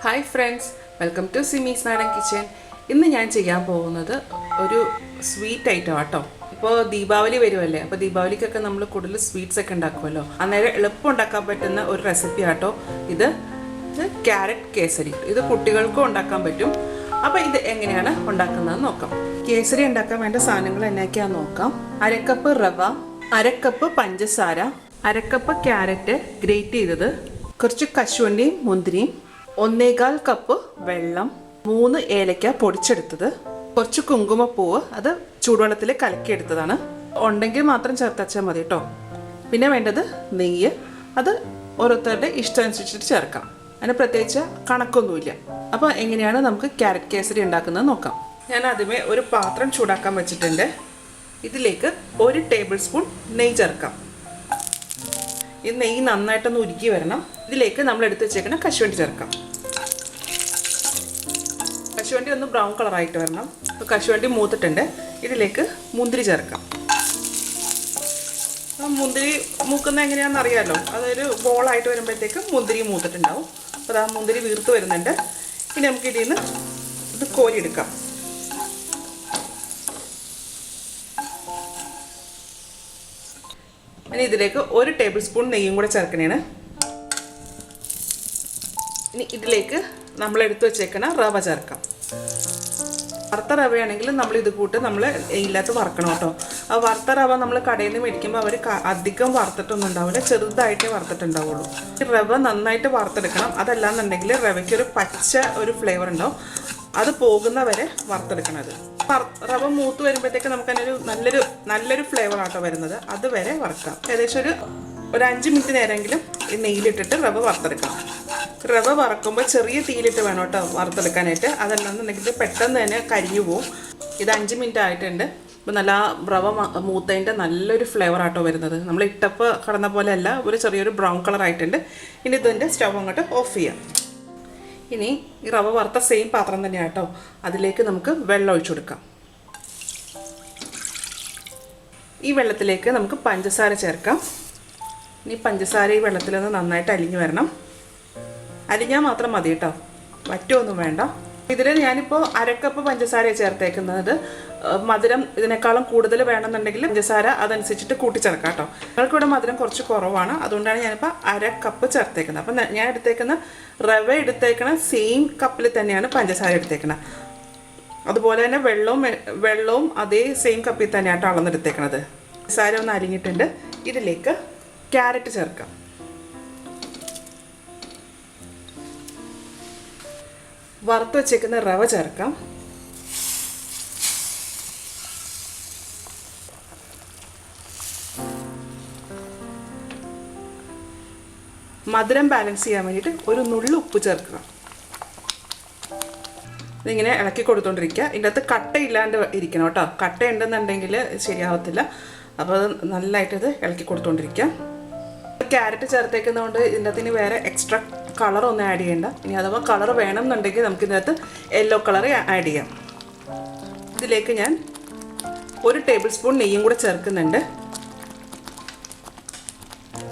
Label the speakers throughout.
Speaker 1: Hi friends, welcome to Simi's Nadan kitchen. ഇന്ന് ഞാൻ ചെയ്യാൻ പോകുന്നത് ഒരു സ്വീറ്റ് ഐറ്റം ആട്ടോ. ഇപ്പോൾ ദീപാവലി വരുമല്ലേ, അപ്പോൾ ദീപാവലിക്കൊക്കെ നമ്മൾ കൂടുതൽ സ്വീറ്റ്സ് ഒക്കെ ഉണ്ടാക്കുമല്ലോ. അന്നേരം എളുപ്പം ഉണ്ടാക്കാൻ പറ്റുന്ന ഒരു റെസിപ്പി ആട്ടോ ഇത് ക്യാരറ്റ് കേസരി. ഇത് കുട്ടികൾക്കും ഉണ്ടാക്കാൻ പറ്റും. അപ്പോൾ ഇത് എങ്ങനെയാണ് ഉണ്ടാക്കുന്നതെന്ന് നോക്കാം. കേസരി ഉണ്ടാക്കാൻ വേണ്ട സാധനങ്ങൾ എന്നൊക്കെയാണെന്ന് നോക്കാം. 1/2 കപ്പ് റവ, 1/2 കപ്പ് പഞ്ചസാര, 1/2 കപ്പ് ക്യാരറ്റ് ഗ്രേറ്റ് ചെയ്തത്, കുറച്ച് കശുവണ്ടിയും മുന്തിരിയും, 1/4 കപ്പ് വെള്ളം, 3 ഏലക്ക പൊടിച്ചെടുത്തത്, കുറച്ച് കുങ്കുമപ്പൂവ് അത് ചൂടുവെള്ളത്തിൽ കലക്കിയെടുത്തതാണ്. ഉണ്ടെങ്കിൽ മാത്രം ചേർത്തച്ചാൽ മതി കേട്ടോ. പിന്നെ വേണ്ടത് നെയ്യ്. അത് ഓരോരുത്തരുടെ ഇഷ്ടം അനുസരിച്ചിട്ട് ചേർക്കാം. അതിന് പ്രത്യേകിച്ച് കണക്കൊന്നുമില്ല. അപ്പോൾ എങ്ങനെയാണ് നമുക്ക് ക്യാരറ്റ് കേസരി ഉണ്ടാക്കുന്നത് നോക്കാം. ഞാൻ ആദ്യമേ ഒരു പാത്രം ചൂടാക്കാൻ വെച്ചിട്ടുണ്ട്. ഇതിലേക്ക് 1 ടേബിൾ സ്പൂൺ നെയ്യ് ചേർക്കാം. ഈ നെയ്യ് നന്നായിട്ടൊന്ന് ഉരുക്കി വരണം. ഇതിലേക്ക് നമ്മൾ എടുത്ത് വെച്ചേക്കുന്ന കശുവണ്ടി ചേർക്കാം. കശുവണ്ടി ഒന്ന് ബ്രൗൺ കളറായിട്ട് വരണം. അപ്പോൾ കശുവണ്ടി മൂത്തിട്ടുണ്ട്. ഇതിലേക്ക് മുന്തിരി ചേർക്കാം. മുന്തിരി മൂക്കുന്ന എങ്ങനെയാണെന്ന് അറിയാമല്ലോ. അതൊരു ബോളായിട്ട് വരുമ്പോഴത്തേക്കും മുന്തിരി മൂത്തിട്ടുണ്ടാവും. അപ്പോൾ ആ മുന്തിരി വീർത്ത് വരുന്നുണ്ട്. ഇനി നമുക്ക് ഇതിൽ നിന്ന് ഇത് കോരിയെടുക്കാം. ഇനി ഇതിലേക്ക് 1 ടേബിൾ സ്പൂൺ നെയ്യും കൂടെ ചേർക്കണേണ്. ഇനി ഇതിലേക്ക് നമ്മൾ എടുത്തു വെച്ചേക്കണ റവ ചേർക്കാം. വറുത്ത റവയാണെങ്കിൽ നമ്മൾ ഇത് കൂട്ട് നമ്മൾ നെയ്യില്ലാത്ത വറുക്കണം കേട്ടോ. ആ വറുത്ത റവ നമ്മൾ കടയിൽ നിന്ന് മേടിക്കുമ്പോൾ അവർ അധികം വറുത്തിട്ടൊന്നും ഉണ്ടാവില്ല, ചെറുതായിട്ടേ വറുത്തിട്ടുണ്ടാവുള്ളൂ. റവ നന്നായിട്ട് വറുത്തെടുക്കണം. അതല്ലാന്നുണ്ടെങ്കിൽ റവയ്ക്കൊരു പച്ച ഒരു ഫ്ലേവർ ഉണ്ടാവും. അത് പോകുന്ന വരെ വറുത്തെടുക്കണത്. റവ മൂത്ത് വരുമ്പോഴത്തേക്ക് നമുക്ക് അതിനൊരു നല്ലൊരു ഫ്ലേവർ ആട്ടോ വരുന്നത്. അതുവരെ വറുക്കാം. ഏകദേശം ഒരു 5 മിനിറ്റ് നേരമെങ്കിലും ഈ നെയ്യിലിട്ടിട്ട് റവ വറുത്തെടുക്കണം. റവ വറക്കുമ്പോൾ ചെറിയ തീയിലിട്ട് വേണം കേട്ടോ വറുത്തെടുക്കാനായിട്ട്. അതല്ലാന്നുണ്ടെങ്കിൽ പെട്ടെന്ന് തന്നെ കരിഞ്ഞു പോവും. ഇത് 5 മിനിറ്റ് ആയിട്ടുണ്ട്. ഇപ്പോൾ നല്ല റവ മൂത്തതിൻ്റെ നല്ലൊരു ഫ്ലേവർ ആട്ടോ വരുന്നത്. നമ്മൾ ഇട്ടപ്പോൾ കടന്ന പോലെ അല്ല, ഒരു ചെറിയൊരു ബ്രൗൺ കളർ ആയിട്ടുണ്ട്. ഇനി ഇതിൻ്റെ സ്റ്റവ് അങ്ങോട്ട് ഓഫ് ചെയ്യാം. ഇനി ഈ റവ വറുത്ത സെയിം പാത്രം തന്നെയാണ് കേട്ടോ. അതിലേക്ക് നമുക്ക് വെള്ളം ഒഴിച്ചു കൊടുക്കാം. ഈ വെള്ളത്തിലേക്ക് നമുക്ക് പഞ്ചസാര ചേർക്കാം. ഇനി പഞ്ചസാര ഈ വെള്ളത്തിലൊന്ന് നന്നായിട്ട് അലിഞ്ഞു വരണം. അലിഞ്ഞാൽ മാത്രം മതി കേട്ടോ, വറ്റുമൊന്നും വേണ്ട. ഇതിൽ ഞാനിപ്പോൾ 1/2 കപ്പ് പഞ്ചസാര ചേർത്തേക്കുന്നത്. മധുരം ഇതിനേക്കാളും കൂടുതൽ വേണമെന്നുണ്ടെങ്കിൽ പഞ്ചസാര അതനുസരിച്ചിട്ട് കൂട്ടിച്ചേർക്കാം കേട്ടോ. ഞങ്ങൾക്കിവിടെ മധുരം കുറച്ച് കുറവാണ്, അതുകൊണ്ടാണ് ഞാനിപ്പോൾ 1/2 കപ്പ് ചേർത്തേക്കുന്നത്. അപ്പം ഞാൻ എടുത്തേക്കുന്ന റവ എടുത്തേക്കണ സെയിം കപ്പിൽ തന്നെയാണ് പഞ്ചസാര എടുത്തേക്കുന്നത്. അതുപോലെ തന്നെ വെള്ളവും അതേ സെയിം കപ്പിൽ തന്നെയാട്ടോ അളന്നെടുത്തേക്കണത്. പഞ്ചസാര ഒന്ന് അരിഞ്ഞിട്ടുണ്ട്. ഇതിലേക്ക് ക്യാരറ്റ് ചേർക്കാം. വറുത്ത് വെച്ചേക്കുന്ന റവ ചേർക്കാം. മധുരം ബാലൻസ് ചെയ്യാൻ വേണ്ടിയിട്ട് ഒരു നുള്ളു ഉപ്പ് ചേർക്കുക. ഇതിങ്ങനെ ഇളക്കി കൊടുത്തോണ്ടിരിക്കുക. ഇതിൻ്റെ അകത്ത് കട്ടയില്ലാണ്ട് ഇരിക്കണം കേട്ടോ. കട്ട ഉണ്ടെന്നുണ്ടെങ്കിൽ ശരിയാവത്തില്ല. അപ്പോൾ അത് നല്ലതായിട്ട് ഇത് ഇളക്കി കൊടുത്തോണ്ടിരിക്കുക. ക്യാരറ്റ് ചേർത്തേക്കുന്നതുകൊണ്ട് ഇതിൻ്റെ അകത്ത് ഇനി വേറെ എക്സ്ട്രാ കളറൊന്നും ആഡ് ചെയ്യേണ്ട. ഇനി അഥവാ കളർ വേണമെന്നുണ്ടെങ്കിൽ നമുക്ക് ഇതിനകത്ത് യെല്ലോ കളർ ആഡ് ചെയ്യാം. ഇതിലേക്ക് ഞാൻ 1 ടേബിൾ സ്പൂൺ നെയ്യും കൂടെ ചേർക്കുന്നുണ്ട്.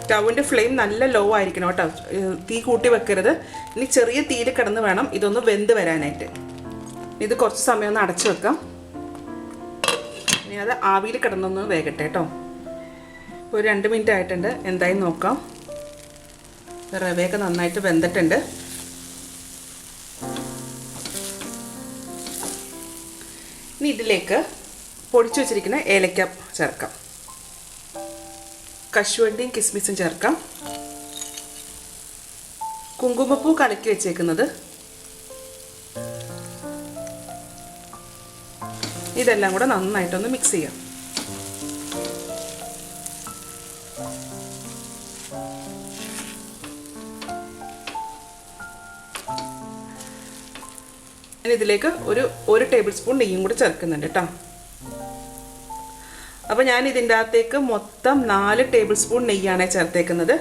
Speaker 1: സ്റ്റൗവിൻ്റെ ഫ്ലെയിം നല്ല ലോ ആയിരിക്കണം കേട്ടോ. തീ കൂട്ടി വെക്കരുത്. ഇനി ചെറിയ തീയിൽ കിടന്ന് വേണം ഇതൊന്ന് വെന്ത് വരാനായിട്ട്. ഇത് കുറച്ച് സമയം ഒന്ന് അടച്ചു വെക്കാം. ഇനി അത് ആവിയിൽ കിടന്നൊന്ന് വേകട്ടെ കേട്ടോ. ഒരു 2 മിനിറ്റ് ആയിട്ടുണ്ട്. എന്തായി നോക്കാം. റവയൊക്കെ നന്നായിട്ട് വെന്തിട്ടുണ്ട്. ഇനി ഇതിലേക്ക് പൊടിച്ചു വെച്ചിരിക്കുന്ന ഏലക്ക ചേർക്കാം. കശുവണ്ടിയും കിസ്മിസും ചേർക്കാം. കുങ്കുമപ്പൂ കലക്കി വെച്ചേക്കുന്നത്. ഇതെല്ലാം കൂടെ നന്നായിട്ടൊന്ന് മിക്സ് ചെയ്യാം. ഇതിലേക്ക് ഒരു ടേബിൾ സ്പൂൺ നെയ്യും കൂടി ചേർക്കുന്നുണ്ട് കേട്ടോ. അപ്പോൾ ഞാൻ ഇതിൻ്റെ അകത്തേക്ക് മൊത്തം 4 ടേബിൾ സ്പൂൺ നെയ്യാണ് ചേർത്തേക്കുന്നത്.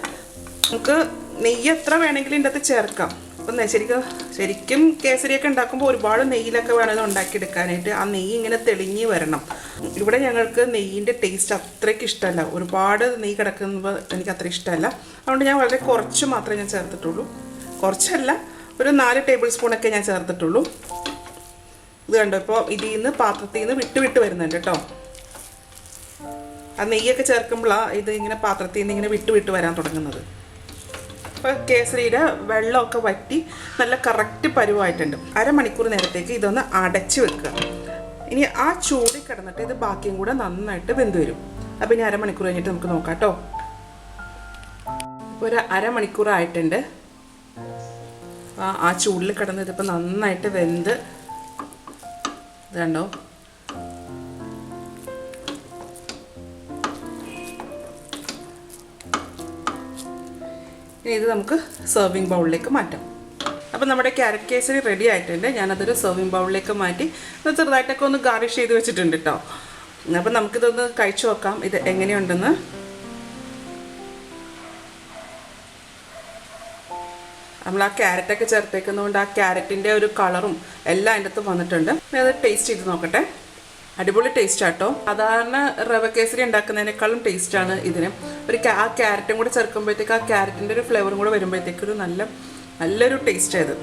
Speaker 1: നമുക്ക് നെയ്യ് എത്ര വേണമെങ്കിലും ഇതിൻ്റെ അകത്ത് ചേർക്കാം. അപ്പം ശരിക്കും കേസരിയൊക്കെ ഉണ്ടാക്കുമ്പോൾ ഒരുപാട് നെയ്യിലൊക്കെ വേണമെങ്കിൽ ഉണ്ടാക്കിയെടുക്കാനായിട്ട്. ആ നെയ്യ് ഇങ്ങനെ തെളിഞ്ഞ് വരണം. ഇവിടെ ഞങ്ങൾക്ക് നെയ്യിൻ്റെ ടേസ്റ്റ് അത്രയ്ക്ക് ഇഷ്ടമല്ല. ഒരുപാട് നെയ്യ് കിടക്കുമ്പോൾ എനിക്ക് അത്ര ഇഷ്ടമല്ല. അതുകൊണ്ട് ഞാൻ വളരെ കുറച്ച് മാത്രമേ ഞാൻ ചേർത്തിട്ടുള്ളൂ. കുറച്ചല്ല, ഒരു 4 ടേബിൾ സ്പൂണൊക്കെ ഞാൻ ചേർത്തിട്ടുള്ളൂ. ഇത് കണ്ടോ, ഇപ്പോൾ ഇതിൽ നിന്ന് പാത്രത്തിൽ നിന്ന് വിട്ട് വരുന്നുണ്ട് കേട്ടോ. ആ നെയ്യൊക്കെ ചേർക്കുമ്പോഴാണ് ഇത് ഇങ്ങനെ പാത്രത്തിൽ നിന്ന് ഇങ്ങനെ വിട്ട് വരാൻ തുടങ്ങുന്നത്. അപ്പോൾ കേസരിയുടെ വെള്ളമൊക്കെ വറ്റി നല്ല കറക്റ്റ് പരുവായിട്ടുണ്ട്. അരമണിക്കൂർ നേരത്തേക്ക് ഇതൊന്ന് അടച്ച് വെക്കുക. ഇനി ആ ചൂടിൽ കിടന്നിട്ട് ഇത് ബാക്കിയും കൂടെ നന്നായിട്ട് വെന്ത് വരും. അപ്പോൾ ഇനി അരമണിക്കൂർ കഴിഞ്ഞിട്ട് നമുക്ക് നോക്കാം കേട്ടോ. ഇപ്പോൾ ഒരു അരമണിക്കൂറായിട്ടുണ്ട്. ആ ചൂടിൽ കിടന്ന് ഇതിപ്പോൾ നന്നായിട്ട് വെന്ത് ഇതുണ്ടോ. ഇനി ഇത് നമുക്ക് സെർവിങ് ബൗളിലേക്ക് മാറ്റാം. അപ്പോൾ നമ്മുടെ ക്യാരറ്റ് കേസരി റെഡി ആയിട്ടുണ്ട്. ഞാനതൊരു സെർവിങ് ബൗളിലേക്ക് മാറ്റി ചെറുതായിട്ടൊക്കെ ഒന്ന് ഗാർണിഷ് ചെയ്ത് വെച്ചിട്ടുണ്ട് കേട്ടോ. അപ്പോൾ നമുക്കിതൊന്ന് കഴിച്ചു നോക്കാം ഇത് എങ്ങനെയുണ്ടെന്ന്. നമ്മൾ ആ ക്യാരറ്റൊക്കെ ചേർത്തേക്കുന്നതുകൊണ്ട് ആ ക്യാരറ്റിൻ്റെ ഒരു കളറും എല്ലാം അതിൻ്റെ അകത്ത് വന്നിട്ടുണ്ട്. അത് ടേസ്റ്റ് ചെയ്ത് നോക്കട്ടെ. അടിപൊളി ടേസ്റ്റ് ആട്ടോ. സാധാരണ റവ കേസരി ഉണ്ടാക്കുന്നതിനേക്കാളും ടേസ്റ്റാണ് ഇതിന്. ആ ക്യാരറ്റും കൂടെ ചേർക്കുമ്പോഴത്തേക്ക് ആ ക്യാരറ്റിൻ്റെ ഒരു ഫ്ലേവറും കൂടെ വരുമ്പോഴത്തേക്കൊരു നല്ലൊരു ടേസ്റ്റ് ആയത്.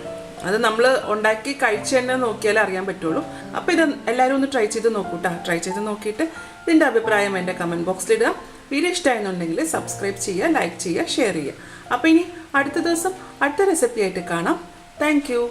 Speaker 1: അത് നമ്മൾ ഉണ്ടാക്കി കഴിച്ച് തന്നെ നോക്കിയാലേ അറിയാൻ പറ്റുള്ളൂ. അപ്പോൾ ഇത് എല്ലാവരും ഒന്ന് ട്രൈ ചെയ്ത് നോക്കൂട്ടാ. ട്രൈ ചെയ്ത് നോക്കിയിട്ട് ഇതിൻ്റെ അഭിപ്രായം എൻ്റെ കമൻറ്റ് ബോക്സിലിടുക. വീഡിയോ ഇഷ്ടമായെന്നുണ്ടെങ്കിൽ സബ്സ്ക്രൈബ് ചെയ്യുക, ലൈക്ക് ചെയ്യുക, ഷെയർ ചെയ്യുക. അപ്പോൾ ഇനി അടുത്ത ദിവസം അടുത്ത റെസിപ്പി ആയിട്ട് കാണാം. Thank you.